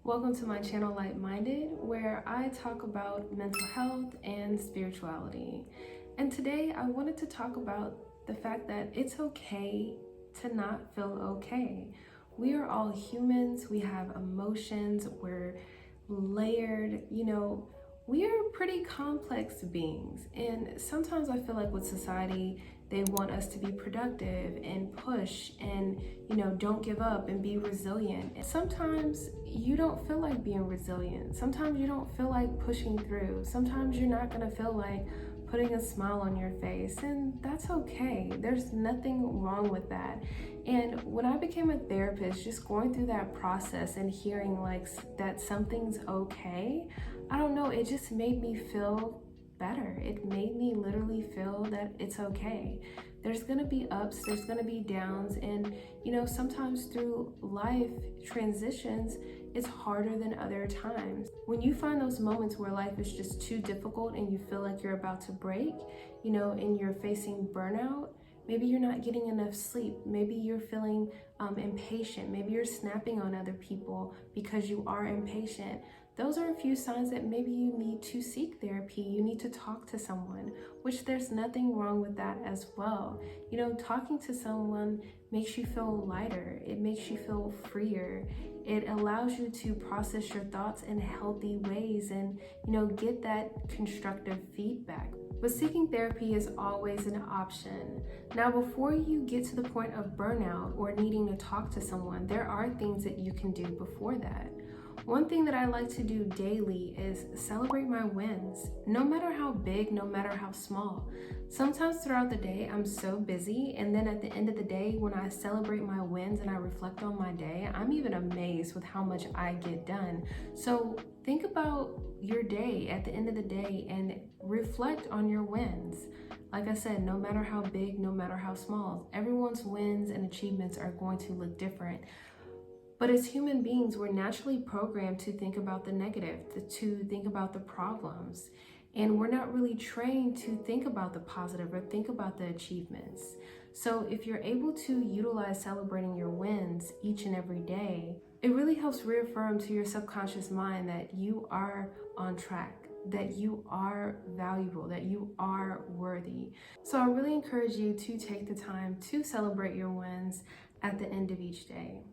Welcome to my channel Light Minded, where I talk about mental health and spirituality. And today I wanted to talk about the fact that it's okay to not feel okay. We are all humans, we have emotions, we're layered, we are pretty complex beings. And sometimes I feel like with society, they want us to be productive and push and, don't give up and be resilient. And sometimes you don't feel like being resilient. Sometimes you don't feel like pushing through. Sometimes you're not going to feel like putting a smile on your face, and that's okay. There's nothing wrong with that. And when I became a therapist, just going through that process and hearing like that something's okay, I don't know, it just made me feel better. It made me literally feel that it's okay. There's gonna be ups, there's gonna be downs, and sometimes through life transitions, it's harder than other times. When you find those moments where life is just too difficult and you feel like you're about to break, and you're facing burnout, maybe you're not getting enough sleep, maybe you're feeling impatient, maybe you're snapping on other people because you are impatient. Those are a few signs that maybe you need to seek therapy. You need to talk to someone, which there's nothing wrong with that as well. Talking to someone makes you feel lighter. It makes you feel freer. It allows you to process your thoughts in healthy ways and, get that constructive feedback. But seeking therapy is always an option. Now, before you get to the point of burnout or needing to talk to someone, there are things that you can do before that. One thing that I like to do daily is celebrate my wins, no matter how big, no matter how small. Sometimes throughout the day, I'm so busy, and then at the end of the day, when I celebrate my wins and I reflect on my day, I'm even amazed with how much I get done. So think about your day at the end of the day and reflect on your wins. Like I said, no matter how big, no matter how small, everyone's wins and achievements are going to look different. But as human beings, we're naturally programmed to think about the negative, to think about the problems. And we're not really trained to think about the positive or think about the achievements. So if you're able to utilize celebrating your wins each and every day, it really helps reaffirm to your subconscious mind that you are on track, that you are valuable, that you are worthy. So I really encourage you to take the time to celebrate your wins at the end of each day.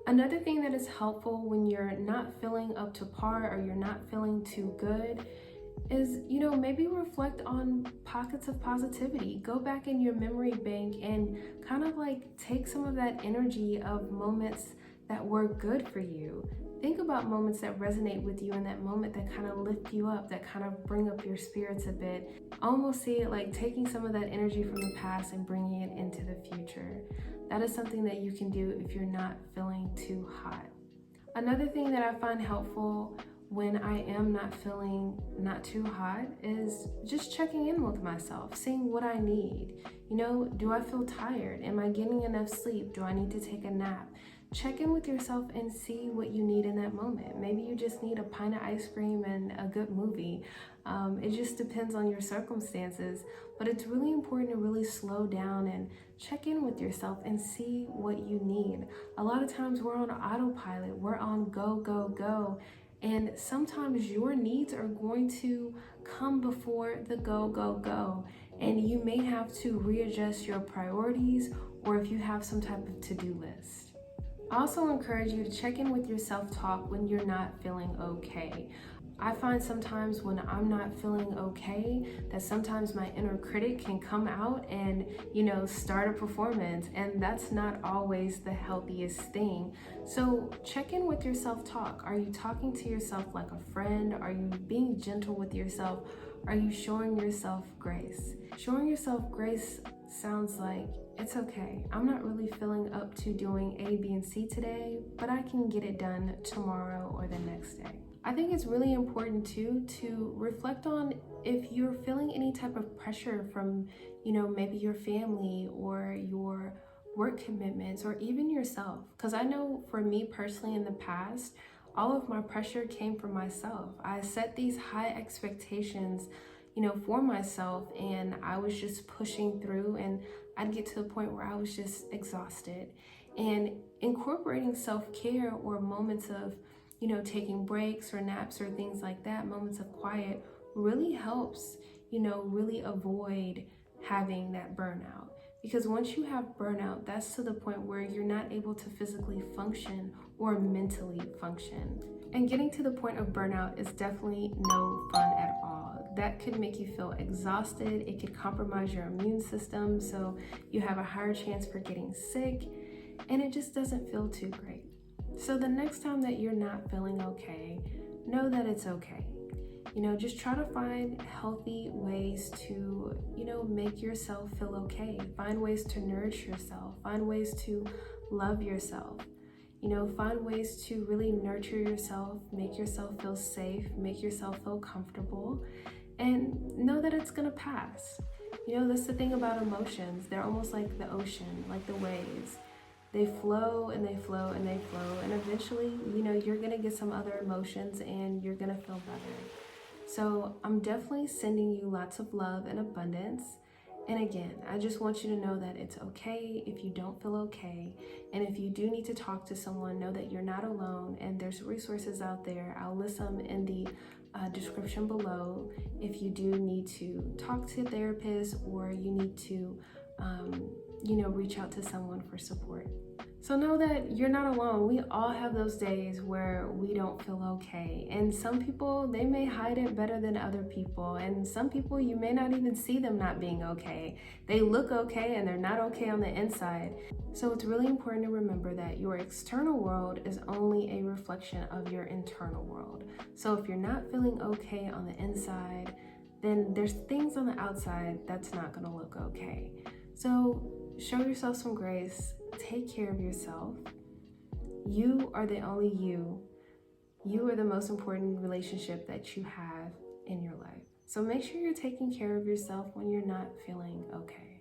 Another thing that is helpful when you're not feeling up to par or you're not feeling too good is, maybe reflect on pockets of positivity. Go back in your memory bank and kind of like take some of that energy of moments that were good for you. Think about moments that resonate with you in that moment, that kind of lift you up, that kind of bring up your spirits a bit. Almost see it like taking some of that energy from the past and bringing it into the future. That is something that you can do if you're not feeling too hot. Another thing that I find helpful when I am not feeling not too hot is just checking in with myself, seeing what I need. Do I feel tired? Am I getting enough sleep? Do I need to take a nap? Check in with yourself and see what you need in that moment. Maybe you just need a pint of ice cream and a good movie. It just depends on your circumstances, but it's really important to really slow down and check in with yourself and see what you need. A lot of times we're on autopilot, we're on go, go, go, and sometimes your needs are going to come before the go, go, go, and you may have to readjust your priorities or if you have some type of to-do list. I also encourage you to check in with your self-talk when you're not feeling okay. I find sometimes when I'm not feeling okay that sometimes my inner critic can come out and, start a performance, and that's not always the healthiest thing. So check in with your self-talk. Are you talking to yourself like a friend? Are you being gentle with yourself? Are you showing yourself grace? Showing yourself grace sounds like, it's okay. I'm not really feeling up to doing A, B, and C today, but I can get it done tomorrow or the next day. I think it's really important too to reflect on if you're feeling any type of pressure from, maybe your family or your work commitments or even yourself. Because I know for me personally in the past, all of my pressure came from myself. I set these high expectations, for myself, and I was just pushing through, and I'd get to the point where I was just exhausted. And incorporating self-care or moments of, taking breaks or naps or things like that, moments of quiet, really helps, really avoid having that burnout. Because once you have burnout, that's to the point where you're not able to physically function or mentally function. And getting to the point of burnout is definitely no fun at all. That could make you feel exhausted. It could compromise your immune system, so you have a higher chance for getting sick, and it just doesn't feel too great. So the next time that you're not feeling okay, know that it's okay. Just try to find healthy ways to, make yourself feel okay. Find ways to nourish yourself. Find ways to love yourself. Find ways to really nurture yourself, make yourself feel safe, make yourself feel comfortable, and know that it's gonna pass. That's the thing about emotions. They're almost like the ocean, like the waves. They flow and they flow and they flow, and eventually, you're gonna get some other emotions and you're gonna feel better. So I'm definitely sending you lots of love and abundance. And again, I just want you to know that it's okay if you don't feel okay. And if you do need to talk to someone, know that you're not alone and there's resources out there. I'll list them in the description below if you do need to talk to a therapist or you need to, reach out to someone for support. So know that you're not alone. We all have those days where we don't feel okay. And some people, they may hide it better than other people. And some people, you may not even see them not being okay. They look okay and they're not okay on the inside. So it's really important to remember that your external world is only a reflection of your internal world. So if you're not feeling okay on the inside, then there's things on the outside that's not gonna look okay. So show yourself some grace. Take care of yourself. You are the only you. You are the most important relationship that you have in your life. So make sure you're taking care of yourself when you're not feeling okay.